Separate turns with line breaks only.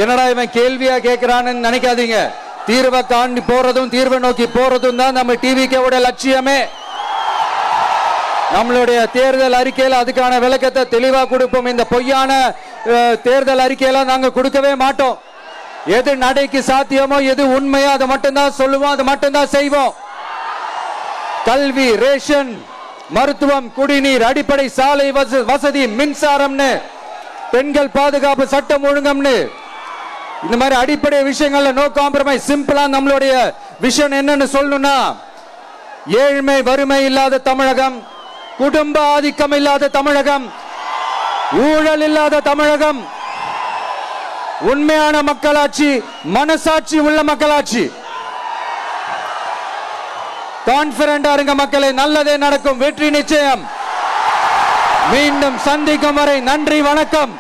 என்னடா இவன் கேள்வியா கேட்கிறான்னு நினைக்காதீங்க. தீர்வை காண்டி போறதும் தீர்வை நோக்கி போறதும் தான் நம்ம டிவிக்கோட லட்சியமே. நம்மளுடைய தேர்தல் அறிக்கையில அதுக்கான விளக்கத்தை தெளிவா கொடுப்போம். இந்த பொய்யான தேர்தல் அறிக்கையில நாங்க கொடுக்கவே மாட்டோம். எது நடைக்கு சாத்தியமோ எது உண்மையோ அதை மட்டும்தான் சொல்லுவோம், அதை மட்டும்தான் செய்வோம். கல்வி, ரேஷன், மருத்துவம், குடிநீர், அடிப்படை சாலை வசதி, மின்சாரம்னு, பெண்கள் பாதுகாப்பு, சட்டம் ஒழுங்கம்னு, இந்த மாதிரி அடிப்படை விஷயங்கள்ல நோ காம்ப்ரமைஸ். சிம்பிளா நம்மளுடைய விஷன் என்னன்னு சொல்லணும்னா, ஏழ்மை வறுமை இல்லாத தமிழகம், குடும்ப ஆதிக்கம் இல்லாத தமிழகம், ஊழல் இல்லாத தமிழகம், உண்மையான மக்களாட்சி, மனசாட்சி உள்ள மக்களாட்சி. கான்பிடண்டா இருங்க மக்களே, நல்லதே நடக்கும், வெற்றி நிச்சயம். மீண்டும் சந்திக்கும் வரை நன்றி, வணக்கம்.